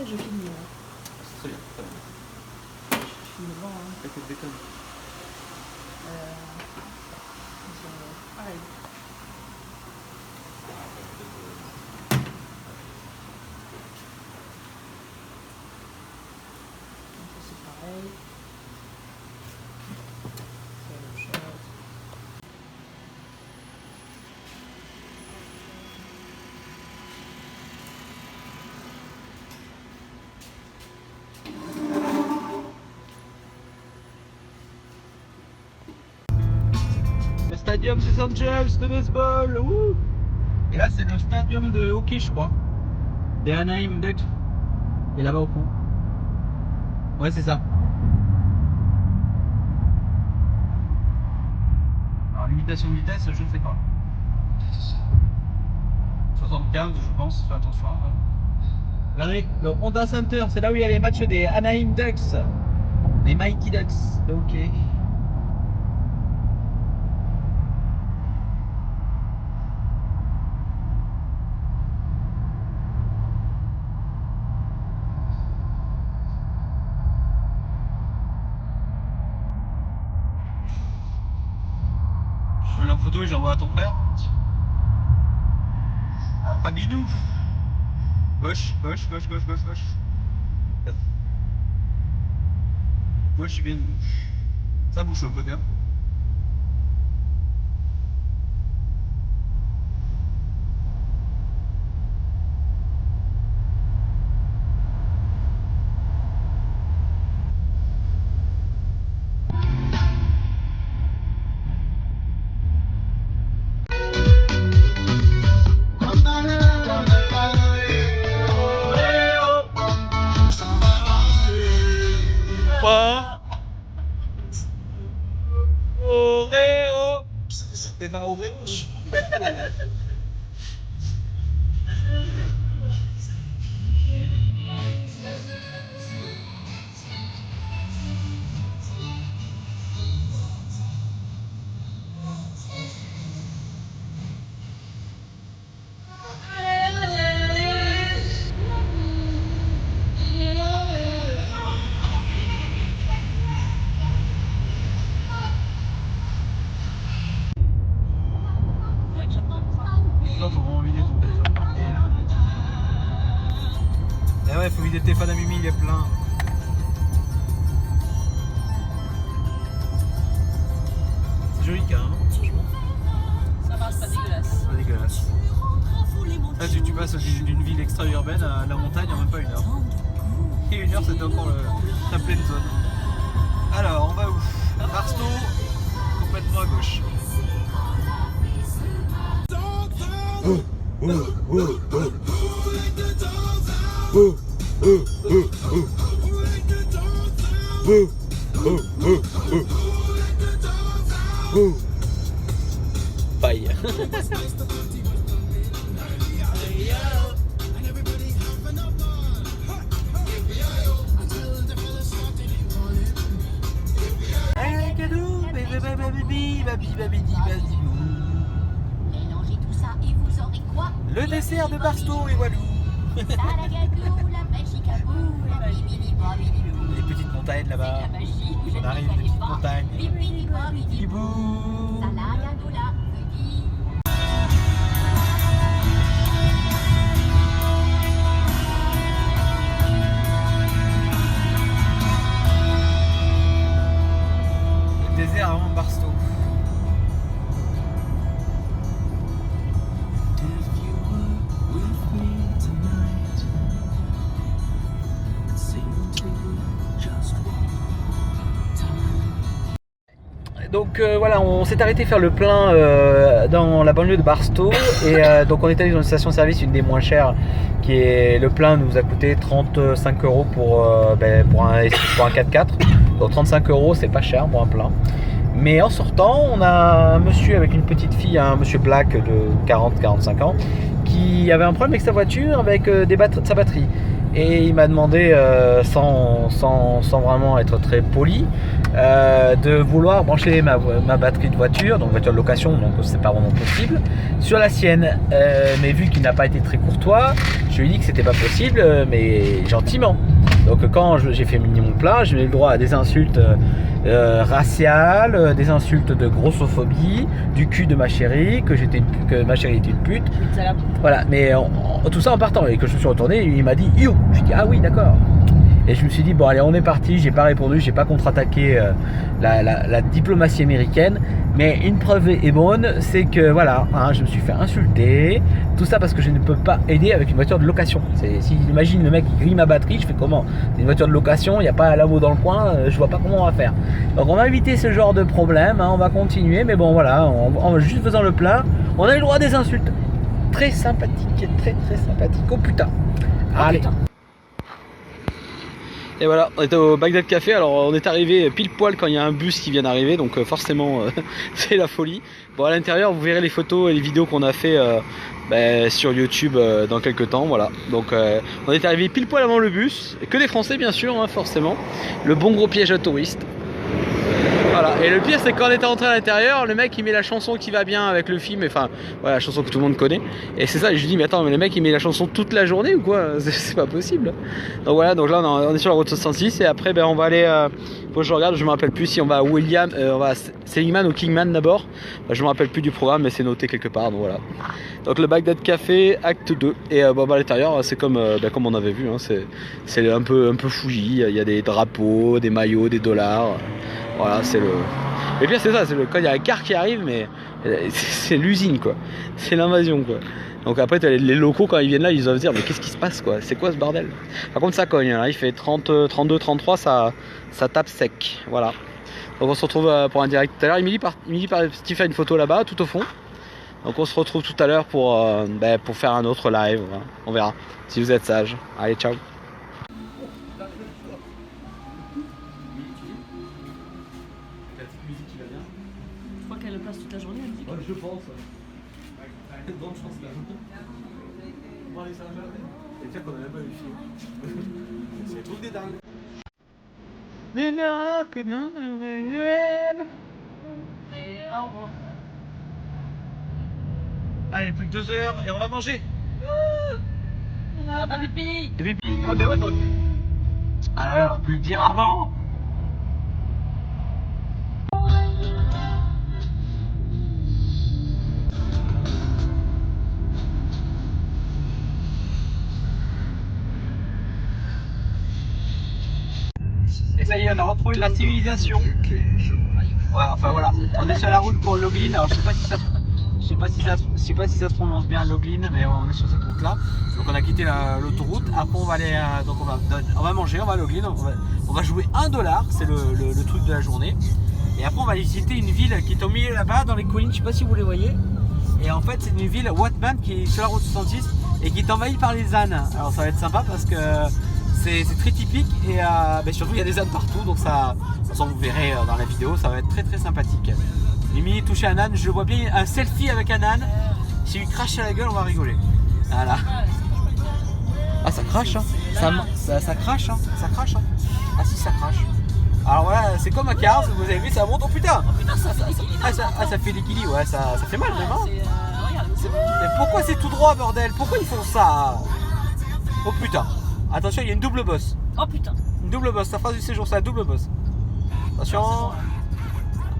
sais que je filme. C'est très bien, très bien. Je filme devant. Hein. Avec le béton. Pareil. Ça c'est pareil. C'est la même chose. Le stadium des Angels de baseball. Ouh. Et là, c'est le stadium de hockey, je crois. Des Anaheim Ducks. Et là-bas au fond. Ouais, c'est ça. Alors, limitation de vitesse, je ne sais pas. 75, je pense, fais attention. Là, le Honda Center, c'est là où il y a les matchs des Anaheim Ducks. Les Mighty Ducks de hockey. Je fais la photo et j'envoie à ton frère. Pas bidou. Gauche, gauche, gauche, gauche, gauche, gauche. Gauche, je viens de gauche. Ça bouge un peu bien. Oreo. C'est pas Oreo. Là, faut vraiment vider ton téléphone. Eh ouais, faut vider le téléphone à Mimi, il est plein. C'est joli carrément, franchement. Ça va, c'est pas dégueulasse. Pas dégueulasse. Là, tu passes d'une ville extra-urbaine à la montagne en même pas 1 heure. Et 1 heure, c'était encore la pleine zone. Alors, on va où? Barstow, complètement à gauche. Paille. Mélangez tout ça et vous aurez quoi? Le dessert de Barstow et Walou. Salagadou, la magie kabou, la bibidi-boibidi-bou. Les petites montagnes là-bas. C'est la magie, vous On êtes arrive des des petites éléphants. montagnes. Bibidi-boibidi-bou. Bibou. Salagadou, la bidi. Le désert avant Barstow. Donc voilà, on s'est arrêté faire le plein dans la banlieue de Barstow et donc on est allé dans une station-service, une des moins chères, qui est le plein nous a coûté 35 € pour un 4x4. Donc 35 € c'est pas cher pour un plein. Mais en sortant, on a un monsieur avec une petite fille, un monsieur black de 40-45 ans, qui avait un problème avec sa voiture, avec sa batterie. et il m'a demandé, sans vraiment être très poli, de vouloir brancher ma batterie de voiture, donc voiture de location, donc c'est pas vraiment possible, sur la sienne. Mais vu qu'il n'a pas été très courtois, je lui ai dit que c'était pas possible, mais gentiment. Donc quand j'ai fait mon plein, j'ai eu le droit à des insultes raciales, des insultes de grossophobie, du cul de ma chérie, que ma chérie était une pute. Voilà, mais tout ça en partant, et que je me suis retourné, il m'a dit you. Je dis ah oui, d'accord. Et je me suis dit bon allez, on est parti. J'ai pas répondu, j'ai pas contre-attaqué la diplomatie américaine. Mais une preuve est bonne, c'est que voilà, hein, je me suis fait insulter. Tout ça parce que je ne peux pas aider avec une voiture de location. Si imagine le mec qui grille ma batterie, je fais comment? C'est une voiture de location, il n'y a pas un labo dans le coin, je vois pas comment on va faire. Donc on va éviter ce genre de problème, hein, on va continuer. Mais bon voilà, en juste faisant le plein, on a eu le droit à des insultes. Très sympathique, très sympathique. Oh putain. Allez. Putain. Et voilà, on était au Bagdad Café. Alors on est arrivé pile poil quand il y a un bus qui vient d'arriver, donc forcément c'est la folie. Bon, à l'intérieur vous verrez les photos et les vidéos qu'on a fait sur YouTube dans quelques temps. Voilà, donc on est arrivé pile poil avant le bus, que des Français bien sûr, hein, forcément. Le bon gros piège à touristes. Voilà, et le pire c'est que quand on était rentré à l'intérieur, le mec il met la chanson qui va bien avec le film, enfin voilà, la chanson que tout le monde connaît. Et c'est ça, et je lui dis mais attends, mais le mec il met la chanson toute la journée ou quoi? C'est pas possible. Donc voilà, donc là on est sur la route 66 et après on va aller, faut que je regarde, je me rappelle plus si on va à William, on va à Seligman ou Kingman d'abord. Je me rappelle plus du programme mais c'est noté quelque part, donc voilà. Donc le Bagdad Café, acte 2. Et à l'intérieur c'est comme on avait vu, hein, c'est un peu fouillis, il y a des drapeaux, des maillots, des dollars. Voilà, c'est le... Et puis c'est ça, quand il y a un car qui arrive, mais c'est l'usine quoi. C'est l'invasion quoi. Donc après les locaux quand ils viennent là, ils doivent se dire mais qu'est-ce qui se passe quoi? C'est quoi ce bordel? Par contre ça cogne, là, il fait 30, 32, 33, ça tape sec. Voilà. Donc on se retrouve pour un direct tout à l'heure. Émilie partit faire une photo là-bas, tout au fond. Donc on se retrouve tout à l'heure pour faire un autre live. Voilà. On verra, si vous êtes sages. Allez, ciao. Elle place toute la journée, la musique. Ouais, je pense. Bonne chance là. On va aller Saint-Germain. Et tiens qu'on a même pas eu le film. C'est le truc des dingues. Mais là, que non, allez, plus que 2 heures et on va manger. Ah, pipi. Pipi. Alors, plus le dire avant. Et ça y est, on a retrouvé la civilisation. Ouais, enfin voilà, on est sur la route pour Loglin. Alors je sais pas si ça se prononce bien Loglin, mais on est sur cette route là. Donc on a quitté l'autoroute. Après on va aller, donc on va manger, on va à Loglin. On va jouer $1, c'est le truc de la journée. Et après on va visiter une ville qui est au milieu là-bas dans les collines. Je sais pas si vous les voyez. Et en fait c'est une ville Watman qui est sur la route 66 et qui est envahie par les ânes. Alors ça va être sympa parce que c'est très typique et surtout il y a des ânes partout, donc ça, de toute façon vous verrez dans la vidéo, ça va être très sympathique. Mimi touché un âne, je vois bien un selfie avec un âne. Si lui crache à la gueule, on va rigoler. Voilà. Ah ça crache hein. Ça crache hein. Ça crache hein. Ah si ça crache. Alors voilà, c'est comme un car, vous avez vu ça monte. Oh putain. Oh putain, ça fait l'équilibre. Ça fait l'équilibre, ouais, ça fait mal même hein. Mais pourquoi c'est tout droit bordel? Pourquoi ils font ça? Oh putain. Attention, il y a une double bosse. Oh putain. Une double bosse, sa phrase du séjour, c'est la double bosse. Attention.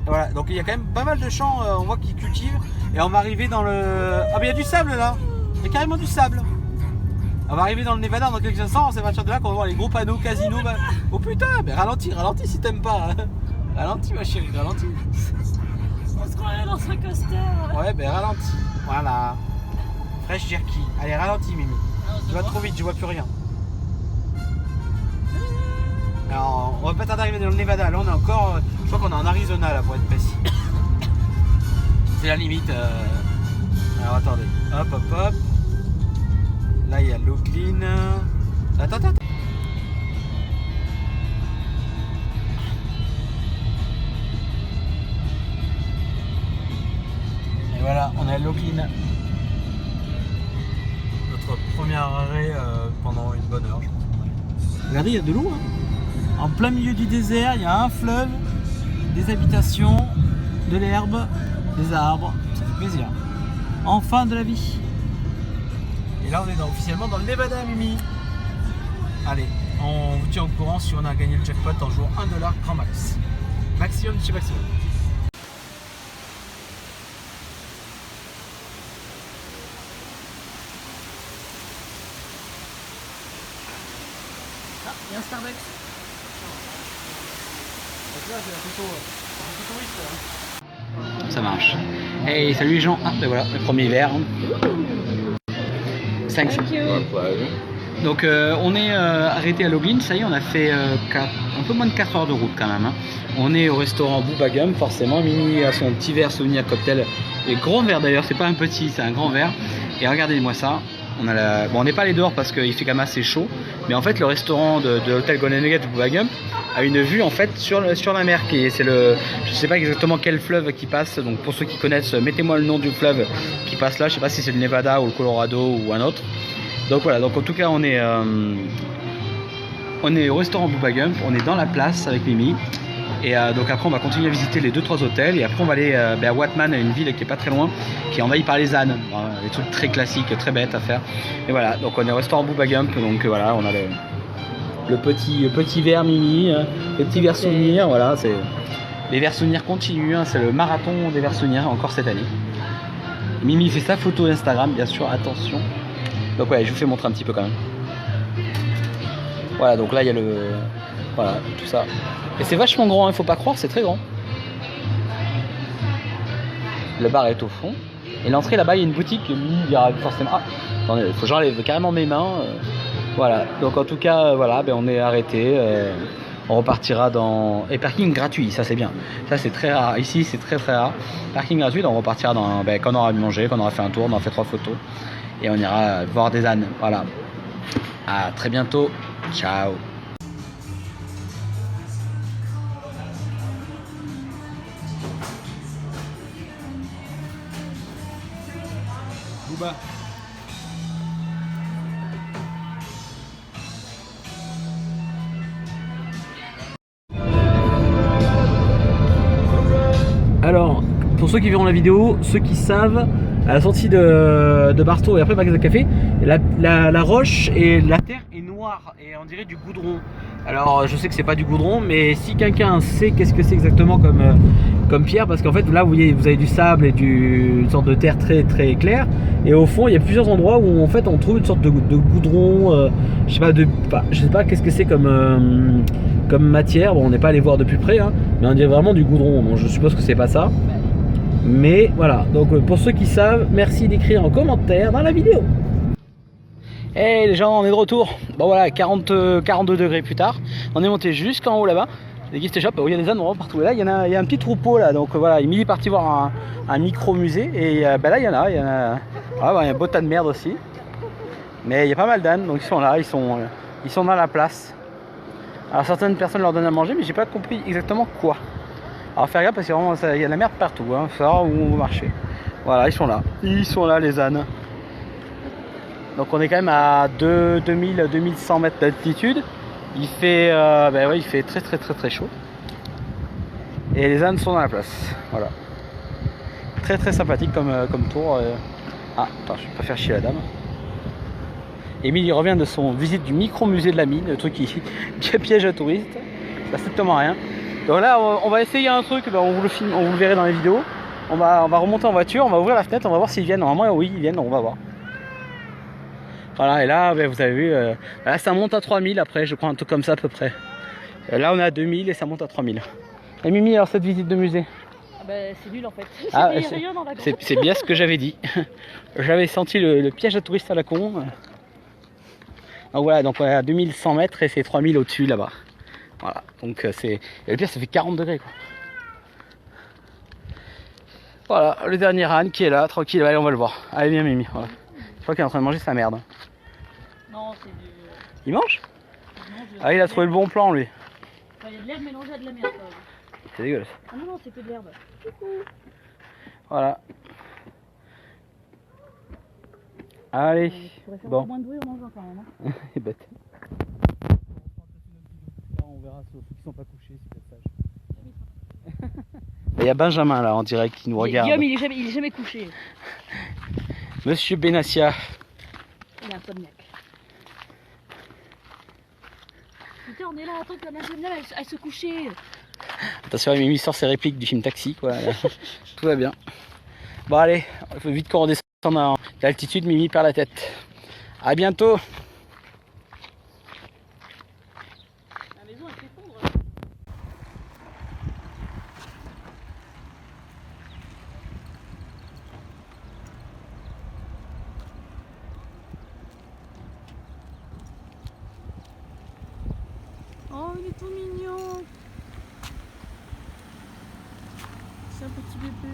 Voilà, donc il y a quand même pas mal de champs, on voit qu'ils cultivent. Et on va arriver dans le... Ah mais il y a du sable là. Il y a carrément du sable. On va arriver dans le Nevada dans quelques instants, c'est à partir de là qu'on va voir les gros panneaux casino. Oh putain, mais ralentis si t'aimes pas. Ralentis ma chérie, ralentis. On se croirait dans un coaster. Ouais, ben ralentis. Voilà. Fresh jerky. Allez, ralentis Mimi. Tu vas trop vite, je vois plus rien. Alors, on va pas tarder d'arriver dans le Nevada. Là, on est encore. Je crois qu'on est en Arizona là pour être précis. C'est la limite. Alors, attendez. Hop. Là, il y a Loglin. Attends. Et voilà, on est à Loglin. Notre premier arrêt pendant une bonne heure, je crois. Regardez, il y a de l'eau. Hein. En plein milieu du désert, il y a un fleuve, des habitations, de l'herbe, des arbres. Ça fait plaisir. Enfin de la vie. Et là, on est officiellement dans le Nevada, Mimi. Allez, on vous tient au courant si on a gagné le jackpot en jouant 1$ grand max. Maximum de chez maximum. Ah, il y a un Starbucks. Donc là, c'est la photo. Ça marche. Hey, salut les gens. Ah, ben voilà, le premier verre. 5. Thank you. Donc on est arrêté à Logan, ça y est, on a fait un peu moins de 4 heures de route quand même. Hein. On est au restaurant Bubba Gump, forcément. Mimi a son petit verre souvenir cocktail. Et grand verre d'ailleurs, c'est pas un petit, c'est un grand verre. Et regardez-moi ça. Bon, on n'est pas allé dehors parce qu'il fait quand même assez chaud. Mais en fait, le restaurant de l'hôtel Golden Nugget de Bubba Gump a une vue en fait sur la mer. C'est le, je sais pas exactement quel fleuve qui passe. Donc pour ceux qui connaissent, mettez-moi le nom du fleuve qui passe là. Je sais pas si c'est le Nevada ou le Colorado ou un autre. Donc voilà, donc en tout cas on est au restaurant Bubba Gump, on est dans la place avec Mimi. Et donc après on va continuer à visiter les 2-3 hôtels. Et après on va aller à Watman, une ville qui est pas très loin, qui est envahie par les ânes. Voilà, des trucs très classiques, très bêtes à faire. Et voilà, donc on est au restaurant Bubba Gump. Donc voilà, on a le petit verre Mimi, le petit verre souvenir. Voilà, c'est les verres souvenirs continuent, hein, c'est le marathon des verres souvenirs encore cette année. Mimi fait sa photo Instagram, bien sûr, attention. Donc ouais, je vous fais montrer un petit peu quand même. Voilà, donc là il y a voilà, tout ça. Et c'est vachement grand, il faut pas croire, c'est très grand. Le bar est au fond. Et l'entrée là-bas, il y a une boutique, il y aura forcément... Ah, attendez, il faut que j'enlève carrément mes mains. Voilà, donc en tout cas, voilà, on est arrêté. On repartira dans... Et parking gratuit, ça c'est bien. Ça c'est très rare, ici c'est très rare. Parking gratuit, donc on repartira quand on aura mangé, quand on aura fait un tour, on aura fait 3 photos. Et on ira voir des ânes. Voilà. À très bientôt. Ciao. Bouba. Alors, pour ceux qui verront la vidéo, ceux qui savent, à la sortie de Barstow et après le magasin de café, la roche et la terre est noire et on dirait du goudron. Alors je sais que c'est pas du goudron, mais si quelqu'un sait qu'est-ce que c'est exactement comme pierre, parce qu'en fait là vous voyez, vous avez du sable et une sorte de terre très très claire, et au fond il y a plusieurs endroits où en fait on trouve une sorte de goudron, je sais pas qu'est-ce que c'est comme matière. Bon, on n'est pas allé voir de plus près, hein, mais on dirait vraiment du goudron. Bon, je suppose que c'est pas ça. Mais voilà, donc pour ceux qui savent, merci d'écrire en commentaire dans la vidéo. Hey les gens, on est de retour. Bon voilà, 42 degrés plus tard. On est monté jusqu'en haut là-bas. Les gift shops, il y a des ânes partout. Et là, il y a un petit troupeau là. Donc voilà, il est parti voir un micro-musée. Et là, il y en a. Il y a un beau tas de merde aussi. Mais il y a pas mal d'ânes, donc ils sont là, ils sont dans la place. Alors certaines personnes leur donnent à manger, mais j'ai pas compris exactement quoi. Alors faire gaffe parce qu'il y a de la merde partout, hein, faut savoir où on va marcher. Voilà, ils sont là les ânes. Donc on est quand même à 2100 mètres d'altitude. Il fait, il fait très très très très chaud. Et les ânes sont dans la place. Voilà. Très très sympathique comme tour. Ah, attends, je vais pas faire chier la dame. Émile il revient de son visite du micro-musée de la mine, le truc qui piège à touristes. Ça strictement rien. Donc là on va essayer un truc, on vous le verrez dans les vidéos. On va remonter en voiture, on va ouvrir la fenêtre, on va voir s'ils viennent. Normalement oui ils viennent, on va voir. Voilà, et là vous avez vu, là ça monte à 3000 après, je crois un truc comme ça à peu près. Là on est à 2000 et ça monte à 3000. Et Mimi, alors cette visite de musée? C'est nul en fait. Ah, Rien dans la grande. c'est bien ce que j'avais dit. J'avais senti le piège à touristes à la con. Donc voilà, donc on est à 2100 mètres et c'est 3000 au-dessus là-bas. Voilà, donc c'est... Et le pire, ça fait 40 degrés quoi. Voilà, le dernier âne qui est là, tranquille, allez on va le voir. Allez viens Mimi, voilà. Je crois qu'il est en train de manger sa merde. Non, c'est du... Il mange? Ah il a trouvé le bon plan lui. Il y a de l'herbe mélangée à de la merde. C'est dégueulasse. Ah non, c'est que de l'herbe. Voilà. Allez, Tu pourrais faire bon. moins de bruit en mangeant quand même. Il est bête. verra ceux qui sont pas couchés, si vous êtes sages. Il y a Benjamin là en direct qui nous regarde. Guillaume, il est jamais couché. Monsieur Benassia. Il a un somniaque. Putain, on est là, attends que la Benjamin elle se coucher. Attention, Mimi sort ses répliques du film Taxi, quoi. Là. Tout va bien. Bon, allez, il faut vite qu'on redescende en altitude. Mimi perd la tête. À bientôt. La maison elle s'effondre. Oh, il est tout mignon. C'est un petit bébé.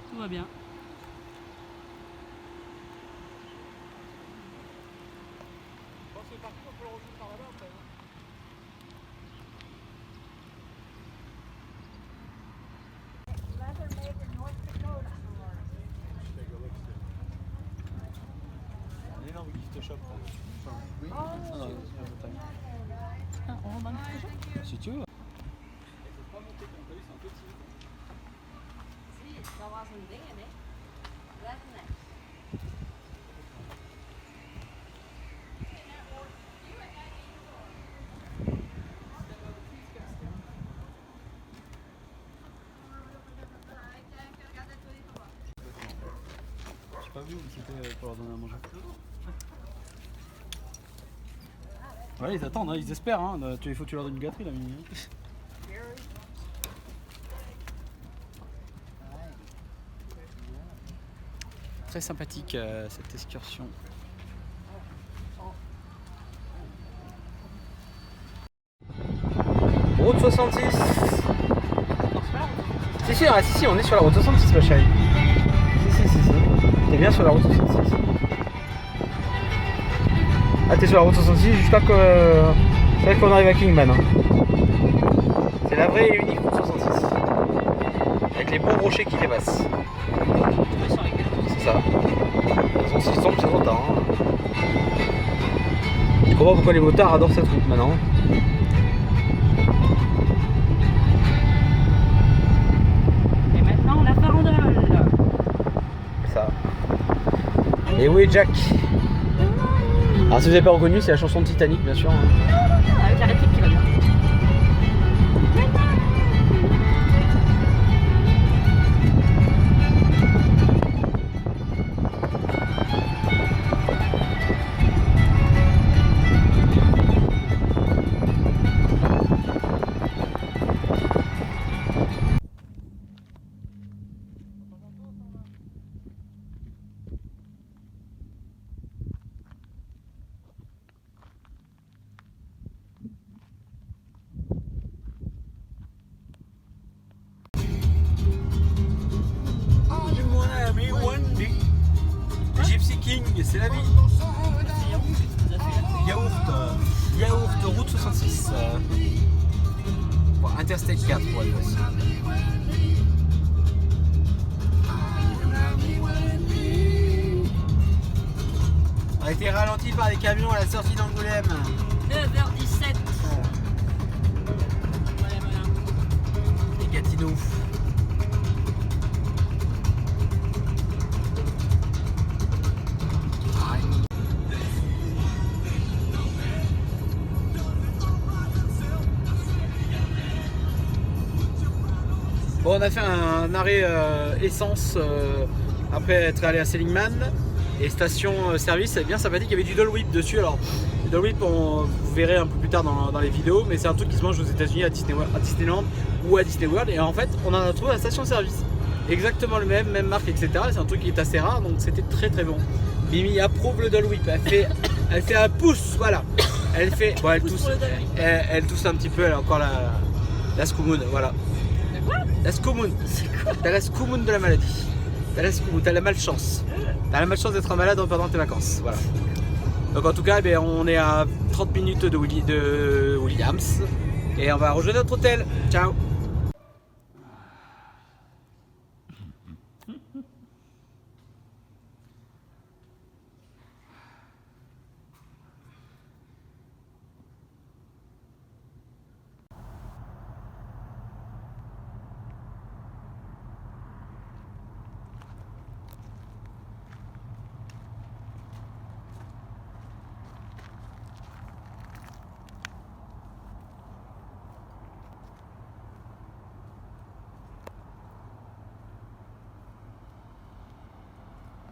Tout va bien. On va dans le gift shop. Si tu veux. Dat was een ding, hè? Dat is net. J'ai pas vu où c'était pour leur donner à manger. Ouais, ils attendent, hein, ils espèrent. Hein. Il faut que tu leur donnes une gâterie, là, Mimi. Très sympathique cette excursion. Route 66. Si, on est sur la route 66, ma chérie. Si. T'es bien sur la route 66. Ah, t'es sur la route 66 jusqu'à qu'on arrive à Kingman. Hein. C'est la vraie et unique route 66. Avec les bons rochers qui dépassent. C'est ça. De toute façon, s'ils tombent, c'est trop tard. Hein. Je comprends pourquoi les motards adorent cette route maintenant. Et maintenant la farandole. Ça. Et où est Jack? Alors si vous n'avez pas reconnu, c'est la chanson de Titanic, bien sûr. Hein. Avec la réplique qui va bien. Gypsy King, c'est la vie. Yaourt, route 66. Bon, Interstate 4 pour être précis. On a été ralenti par les camions à la sortie d'Angoulême. 9h17. Voilà. Et Gatineau. Bon, on a fait un arrêt essence après être allé à Seligman et station service, c'est bien sympathique, il y avait du Dole Whip dessus. Alors le Dole Whip, vous verrez un peu plus tard dans les vidéos, mais c'est un truc qui se mange aux États-Unis à Disneyland ou à Disney World, et en fait on en a trouvé à la station service, exactement le même marque, etc. C'est un truc qui est assez rare, donc c'était très très bon. Mimi approuve le Dole Whip, elle fait un pouce, voilà. Elle fait, bon, elle tousse un petit peu, elle a encore la scoumoune, voilà. La Scoumoun. T'as la Scoumoun de la maladie. T'as la Scoumoun, t'as la malchance. T'as la malchance d'être malade pendant tes vacances. Voilà. Donc en tout cas, ben, on est à 30 minutes de Williams. Et on va rejoindre notre hôtel. Ciao.